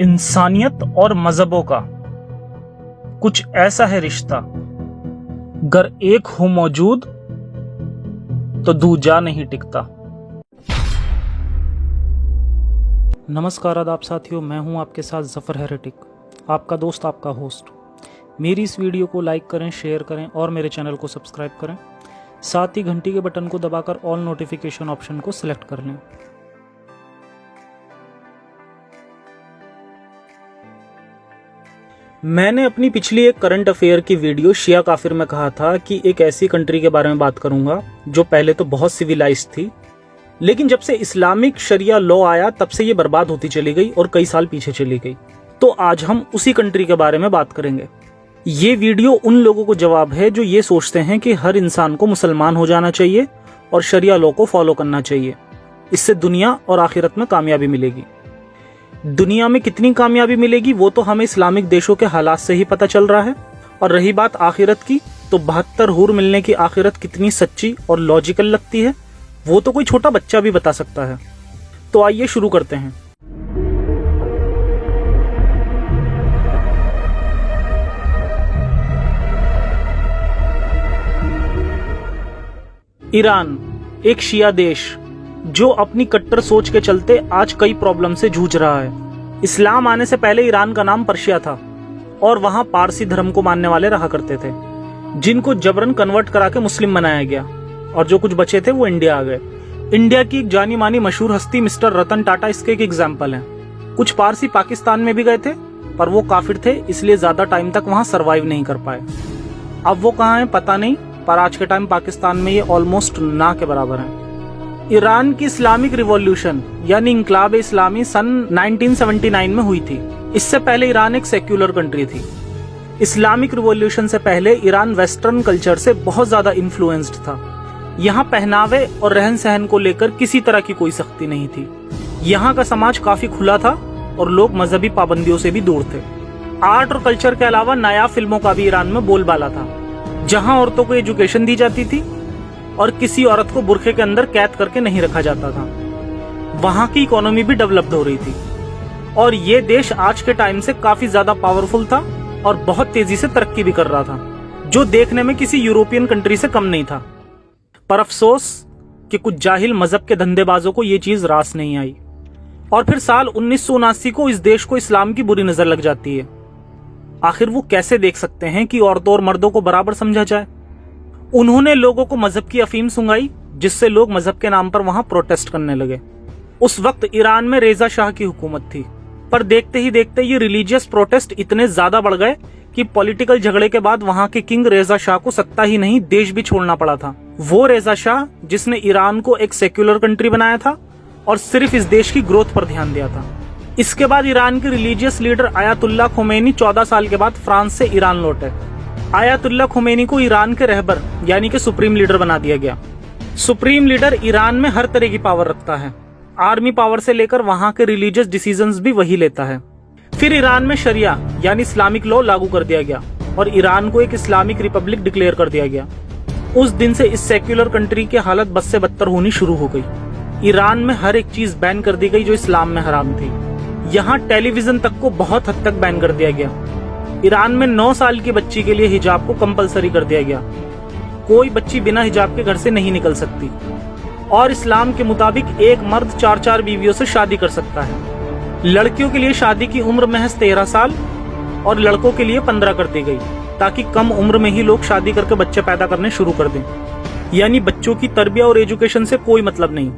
इंसानियत और मजहबों का कुछ ऐसा है रिश्ता, गर एक हो मौजूद तो दूजा नहीं टिकता। नमस्कार आदाब साथियों, मैं हूं आपके साथ जफर हेरेटिक, आपका दोस्त, आपका होस्ट। मेरी इस वीडियो को लाइक करें, शेयर करें और मेरे चैनल को सब्सक्राइब करें। साथ ही घंटी के बटन को दबाकर ऑल नोटिफिकेशन ऑप्शन को सिलेक्ट कर लें। मैंने अपनी पिछली एक करंट अफेयर की वीडियो शिया काफिर में कहा था कि एक ऐसी कंट्री के बारे में बात करूंगा जो पहले तो बहुत सिविलाइज्ड थी, लेकिन जब से इस्लामिक शरिया लॉ आया तब से ये बर्बाद होती चली गई और कई साल पीछे चली गई। तो आज हम उसी कंट्री के बारे में बात करेंगे। ये वीडियो उन लोगों को जवाब है जो ये सोचते हैं कि हर इंसान को मुसलमान हो जाना चाहिए और शरिया लॉ को फॉलो करना चाहिए, इससे दुनिया और आखिरत में कामयाबी मिलेगी। दुनिया में कितनी कामयाबी मिलेगी वो तो हमें इस्लामिक देशों के हालात से ही पता चल रहा है, और रही बात आखिरत की, तो 72 हूर मिलने की आखिरत कितनी सच्ची और लॉजिकल लगती है वो तो कोई छोटा बच्चा भी बता सकता है। तो आइए शुरू करते हैं। ईरान एक शिया देश जो अपनी कट्टर सोच के चलते आज कई प्रॉब्लम से जूझ रहा है। इस्लाम आने से पहले ईरान का नाम पर्शिया था और वहां पारसी धर्म को मानने वाले रहा करते थे, जिनको जबरन कन्वर्ट करा के मुस्लिम बनाया गया, और जो कुछ बचे थे वो इंडिया आ गए। इंडिया की एक जानी मानी मशहूर हस्ती मिस्टर रतन टाटा इसके एक एग्जाम्पल है। कुछ पारसी पाकिस्तान में भी गए थे, पर वो काफिर थे, इसलिए ज्यादा टाइम तक वहां सरवाइव नहीं कर पाए। अब वो कहाँ हैं पता नहीं, पर आज के टाइम पाकिस्तान में ये ऑलमोस्ट ना के बराबर है। ईरान की इस्लामिक रिवॉल्यूशन यानी इंकलाब इस्लामी सन 1979 में हुई थी। इससे पहले ईरान एक सेक्युलर कंट्री थी। इस्लामिक रिवॉल्यूशन से पहले ईरान वेस्टर्न कल्चर से बहुत ज्यादा इन्फ्लुएंस्ड था। यहाँ पहनावे और रहन सहन को लेकर किसी तरह की कोई सख्ती नहीं थी। यहाँ का समाज काफी खुला था और लोग मजहबी पाबंदियों से भी दूर थे। आर्ट और कल्चर के अलावा नायाब फिल्मों का भी ईरान में बोलबाला था, जहाँ औरतों को एजुकेशन दी जाती थी और किसी औरत को बुरखे के अंदर कैद करके नहीं रखा जाता था। वहां की इकोनॉमी भी डेवलप्ड हो रही थी और ये देश आज के टाइम से काफी ज्यादा पावरफुल था और बहुत तेजी से तरक्की भी कर रहा था, जो देखने में किसी यूरोपियन कंट्री से कम नहीं था। पर अफसोस कि कुछ जाहिल मजहब के धंधेबाजों को ये चीज रास नहीं आई और फिर साल 1979 को इस देश को इस्लाम की बुरी नजर लग जाती है। आखिर वो कैसे देख सकते हैं कि औरतों और मर्दों को बराबर समझा जाए। उन्होंने लोगों को मजहब की अफीम सुंगाई, जिससे लोग मजहब के नाम पर वहां प्रोटेस्ट करने लगे। उस वक्त ईरान में रेजा शाह की हुकूमत थी, पर देखते ही देखते ये रिलीजियस प्रोटेस्ट इतने ज्यादा बढ़ गए कि पॉलिटिकल झगड़े के बाद वहां के किंग रेजा शाह को सत्ता ही नहीं देश भी छोड़ना पड़ा था। वो रेजा शाह जिसने ईरान को एक सेक्युलर कंट्री बनाया था और सिर्फ इस देश की ग्रोथ पर ध्यान दिया था। इसके बाद ईरान के रिलीजियस लीडर आयतुल्लाह खोमेनी 14 साल के बाद फ्रांस से ईरान लौटे। आयतुल्लाह खोमेनी को ईरान के रहबर यानी कि सुप्रीम लीडर बना दिया गया। सुप्रीम लीडर ईरान में हर तरह की पावर रखता है, आर्मी पावर से लेकर वहां के रिलीजियस डिसीजंस भी वही लेता है। फिर ईरान में शरिया यानी इस्लामिक लॉ लागू कर दिया गया और ईरान को एक इस्लामिक रिपब्लिक डिक्लेयर कर दिया गया। उस दिन से इस सेक्युलर कंट्री की हालत बद से बदतर होनी शुरू हो गई। ईरान में हर एक चीज बैन कर दी गई जो इस्लाम में हराम थी। यहाँ टेलीविजन तक को बहुत हद तक बैन कर दिया गया। ईरान में 9 साल की बच्ची के लिए हिजाब को कंपलसरी कर दिया गया। कोई बच्ची बिना हिजाब के घर से नहीं निकल सकती और इस्लाम के मुताबिक एक मर्द 4 बीवियों से शादी कर सकता है। लड़कियों के लिए शादी की उम्र महज 13 साल और लड़कों के लिए 15 कर दी गई, ताकि कम उम्र में ही लोग शादी करके बच्चे पैदा करने शुरू कर दें। यानी बच्चों की तरबिया और एजुकेशन से कोई मतलब नहीं,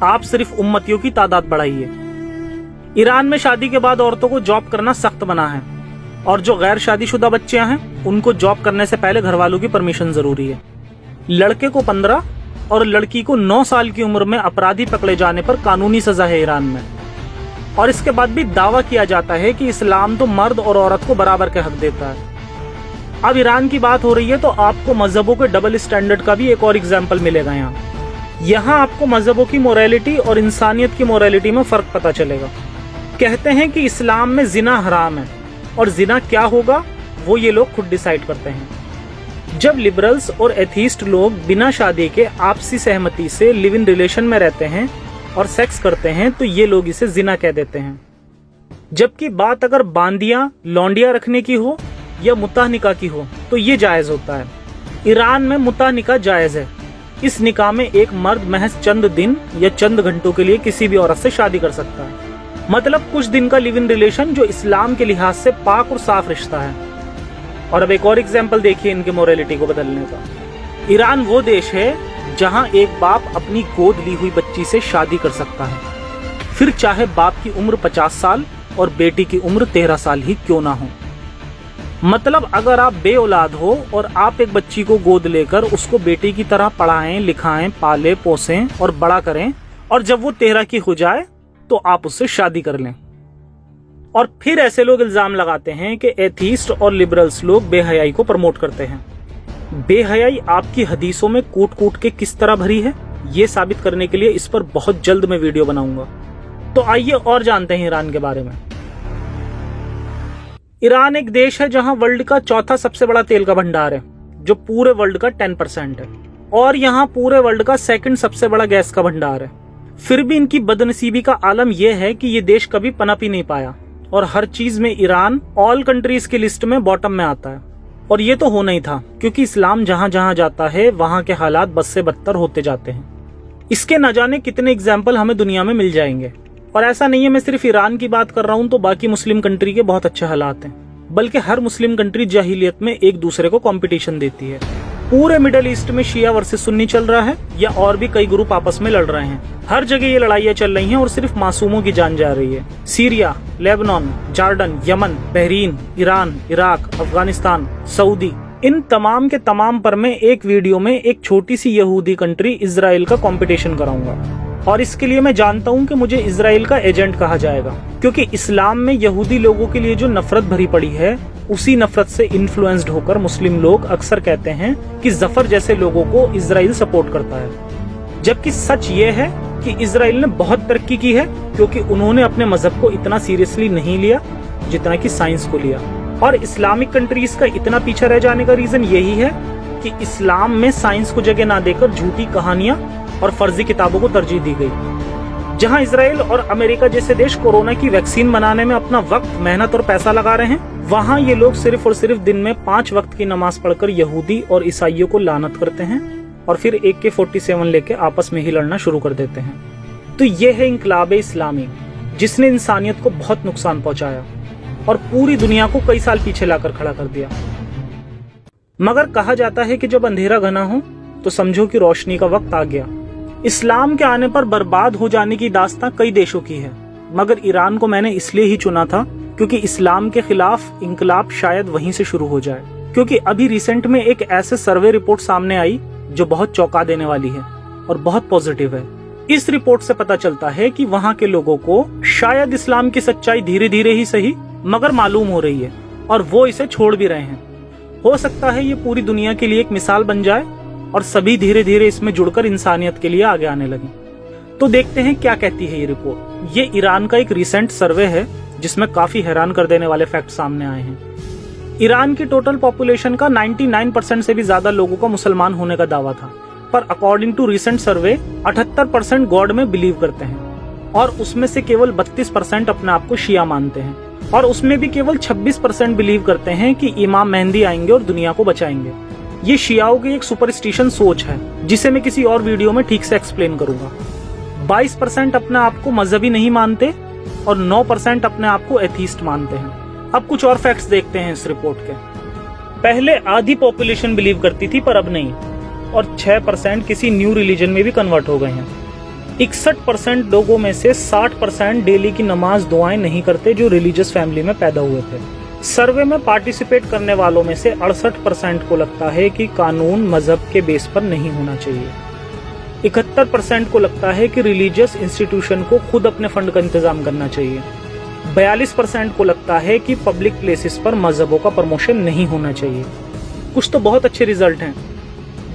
आप सिर्फ उम्मतियों की तादाद बढ़ाइए। ईरान में शादी के बाद औरतों को जॉब करना सख्त बना है और जो गैर शादीशुदा बच्चियां हैं उनको जॉब करने से पहले घर वालों की परमिशन जरूरी है। लड़के को 15 और लड़की को 9 साल की उम्र में अपराधी पकड़े जाने पर कानूनी सजा है ईरान में। और इसके बाद भी दावा किया जाता है कि इस्लाम तो मर्द और औरत को बराबर के हक देता है। अब ईरान की बात हो रही है तो आपको मजहबों के डबल स्टैंडर्ड का भी एक और एग्जाम्पल मिलेगा। यहाँ आपको मजहबों की मोरालिटी और इंसानियत की मोरालिटी में फर्क पता चलेगा। कहते हैं कि इस्लाम में जिना हराम है और जिना क्या होगा वो ये लोग खुद डिसाइड करते हैं। जब लिबरल्स और एथीस्ट लोग बिना शादी के आपसी सहमति से लिव इन रिलेशन में रहते हैं और सेक्स करते हैं तो ये लोग इसे जिना कह देते हैं। जबकि बात अगर बांदियां लौंडिया रखने की हो या मुताह निकाह की हो तो ये जायज होता है। ईरान में मुताह निकाह जायज है। इस निकाह में एक मर्द महज चंद दिन या चंद घंटों के लिए किसी भी औरत से शादी कर सकता है, मतलब कुछ दिन का लिव इन रिलेशन, जो इस्लाम के लिहाज से पाक और साफ रिश्ता है। और अब एक और एग्जाम्पल देखिए इनके मोरालिटी को बदलने का। ईरान वो देश है जहां एक बाप अपनी गोद ली हुई बच्ची से शादी कर सकता है, फिर चाहे बाप की उम्र 50 साल और बेटी की उम्र 13 साल ही क्यों ना हो। मतलब अगर आप बे औलाद हो और आप एक बच्ची को गोद लेकर उसको बेटी की तरह पढ़ाएं, लिखाएं, पाले पोसें और बड़ा करें, और जब वो 13 की हो जाए तो आप उससे शादी कर लें। और फिर ऐसे लोग इल्जाम लगाते हैं कि एथीस्ट और लिबरल्स लोग बेहयाई को प्रमोट करते हैं। बेहयाई आपकी हदीसों में कूट कूट के किस तरह भरी है, ये साबित करने के लिए इस पर बहुत जल्द मैं वीडियो बनाऊंगा। तो आइए और जानते हैं ईरान के बारे में। ईरान एक देश है जहां वर्ल्ड का चौथा सबसे बड़ा तेल का भंडार है, जो पूरे वर्ल्ड का 10% है, और यहाँ पूरे वर्ल्ड का सेकंड सबसे बड़ा गैस का भंडार है। फिर भी इनकी बदनसीबी का आलम यह है कि ये देश कभी पनप ही नहीं पाया, और हर चीज में ईरान ऑल कंट्रीज की लिस्ट में बॉटम में आता है। और ये तो होना ही था, क्योंकि इस्लाम जहां जहां जाता है वहां के हालात बद से बदतर होते जाते हैं। इसके न जाने कितने एग्जाम्पल हमें दुनिया में मिल जाएंगे। और ऐसा नहीं है मैं सिर्फ ईरान की बात कर रहा हूं तो बाकी मुस्लिम कंट्री के बहुत अच्छे हालात हैं, बल्कि हर मुस्लिम कंट्री जाहिलियत में एक दूसरे को कंपटीशन देती है। पूरे मिडिल ईस्ट में शिया वर्सेस सुन्नी चल रहा है, या और भी कई ग्रुप आपस में लड़ रहे हैं। हर जगह ये लड़ाइयां चल रही हैं और सिर्फ मासूमों की जान जा रही है। Syria, Lebanon, Jordan, Yemen, Bahrain, Iran, Iraq, Afghanistan, Saudi, इन तमाम के तमाम पर मैं एक वीडियो में एक छोटी सी यहूदी कंट्री इजराइल का कंपटीशन कराऊंगा। और इसके लिए मैं जानता हूं कि मुझे इजराइल का एजेंट कहा जाएगा, क्योंकि इस्लाम में यहूदी लोगों के लिए जो नफरत भरी पड़ी है, उसी नफरत से इन्फ्लुएंस्ड होकर मुस्लिम लोग अक्सर कहते हैं कि जफर जैसे लोगों को इजराइल सपोर्ट करता है। जबकि सच ये है कि इजराइल ने बहुत तरक्की की है, क्योंकि उन्होंने अपने मजहब को इतना सीरियसली नहीं लिया जितना कि साइंस को लिया। और इस्लामिक कंट्रीज का इतना पीछे रह जाने का रीजन यही है कि इस्लाम में साइंस को जगह ना देकर झूठी कहानियां और फर्जी किताबों को तरजीह दी गई। जहां इजराइल और अमेरिका जैसे देश कोरोना की वैक्सीन बनाने में अपना वक्त, मेहनत और पैसा लगा रहे हैं, वहां ये लोग सिर्फ और सिर्फ दिन में 5 वक्त की नमाज पढ़कर यहूदी और ईसाइयों को लानत करते हैं और फिर AK-47 लेके आपस में ही लड़ना शुरू कर देते हैं। तो ये है इनकलाब इस्लामी, जिसने इंसानियत को बहुत नुकसान पहुंचाया और पूरी दुनिया को कई साल पीछे लाकर खड़ा कर दिया। मगर कहा जाता है कि जब अंधेरा घना हो तो समझो कि रोशनी का वक्त आ गया। इस्लाम के आने पर बर्बाद हो जाने की दास्तां कई देशों की है, मगर ईरान को मैंने इसलिए ही चुना था क्योंकि इस्लाम के खिलाफ इंकलाब शायद वहीं से शुरू हो जाए। क्योंकि अभी रिसेंट में एक ऐसे सर्वे रिपोर्ट सामने आई जो बहुत चौंका देने वाली है और बहुत पॉजिटिव है। इस रिपोर्ट से पता चलता है कि वहाँ के लोगों को शायद इस्लाम की सच्चाई धीरे धीरे ही सही मगर मालूम हो रही है, और वो इसे छोड़ भी रहे हैं। हो सकता है ये पूरी दुनिया के लिए एक मिसाल बन जाए और सभी धीरे धीरे इसमें जुड़कर इंसानियत के लिए आगे आने लगे। तो देखते हैं क्या कहती है ये रिपोर्ट। ये ईरान का एक रिसेंट सर्वे है जिसमें काफी हैरान कर देने वाले फैक्ट सामने आए हैं। ईरान की टोटल पॉपुलेशन का 99% से भी ज्यादा लोगों का मुसलमान होने का दावा था, पर according to recent survey 78% god में बिलीव करते हैं, और उसमें से केवल 32% अपने आप को शिया मानते हैं, और उसमें भी केवल 26% बिलीव करते हैं कि इमाम मेहंदी आएंगे और दुनिया को बचाएंगे। ये शियाओं की एक सुपरस्टिशन सोच है जिसे मैं किसी और वीडियो में ठीक से एक्सप्लेन करूंगा। 22% अपने आप को मजहबी नहीं मानते और 9% अपने आप को एथीस्ट मानते हैं। अब कुछ और फैक्ट्स देखते हैं इस रिपोर्ट के। पहले आधी पॉपुलेशन बिलीव करती थी पर अब नहीं, और 6% किसी न्यू रिलीजन में भी कन्वर्ट हो गए हैं। 61% लोगों में से 60% डेली की नमाज दुआएं नहीं करते जो रिलीजियस फैमिली में पैदा हुए थे। सर्वे में पार्टिसिपेट करने वालों में से 68% को लगता है कि कानून मजहब के बेस पर नहीं होना चाहिए। 71% को लगता है कि रिलीजियस इंस्टीट्यूशन को खुद अपने फंड का इंतजाम करना चाहिए। 42% को लगता है कि पब्लिक प्लेसेस पर मजहबों का प्रमोशन नहीं होना चाहिए। कुछ तो बहुत अच्छे रिजल्ट हैं,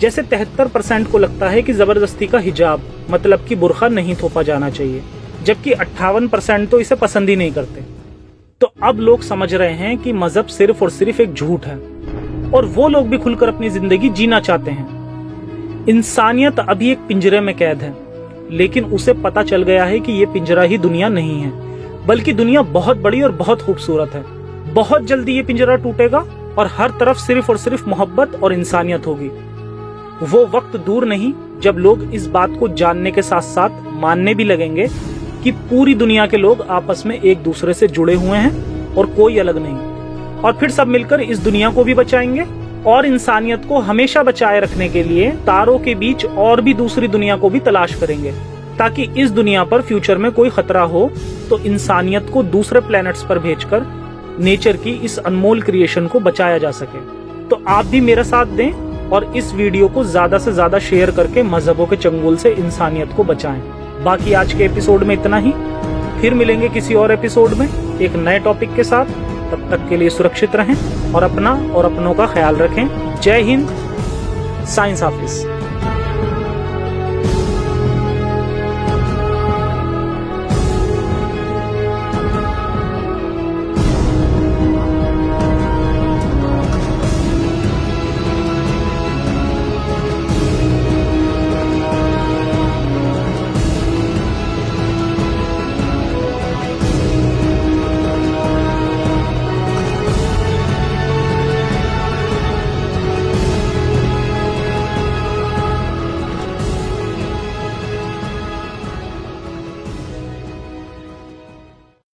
जैसे 73% को लगता है कि जबरदस्ती का हिजाब मतलब कि बुर्का नहीं थोपा जाना चाहिए, जबकि 58% तो इसे पसंद ही नहीं करते। तो अब लोग समझ रहे हैं कि मजहब सिर्फ और सिर्फ एक झूठ है, और वो लोग भी खुलकर अपनी जिंदगी जीना चाहते हैं। इंसानियत अभी एक पिंजरे में कैद है, लेकिन उसे पता चल गया है कि ये पिंजरा ही दुनिया नहीं है। बल्कि दुनिया बहुत बड़ी और बहुत खूबसूरत है। बहुत जल्दी ये पिंजरा टूटेगा और हर तरफ सिर्फ और सिर्फ मोहब्बत और इंसानियत होगी। वो वक्त दूर नहीं जब लोग इस बात को जानने के साथ साथ मानने भी लगेंगे कि पूरी दुनिया के लोग आपस में एक दूसरे से जुड़े हुए हैं और कोई अलग नहीं। और फिर सब मिलकर इस दुनिया को भी बचाएंगे और इंसानियत को हमेशा बचाए रखने के लिए तारों के बीच और भी दूसरी दुनिया को भी तलाश करेंगे, ताकि इस दुनिया पर फ्यूचर में कोई खतरा हो तो इंसानियत को दूसरे प्लैनेट्स पर भेजकर नेचर की इस अनमोल क्रिएशन को बचाया जा सके। तो आप भी मेरा साथ दें और इस वीडियो को ज्यादा से ज्यादा शेयर करके मजहबों के चंगुल से इंसानियत को बचाएं। बाकी आज के एपिसोड में इतना ही। फिर मिलेंगे किसी और एपिसोड में एक नए टॉपिक के साथ। तब तक के लिए सुरक्षित रहें और अपना और अपनों का ख्याल रखें। जय हिंद। साइंस हाफिज।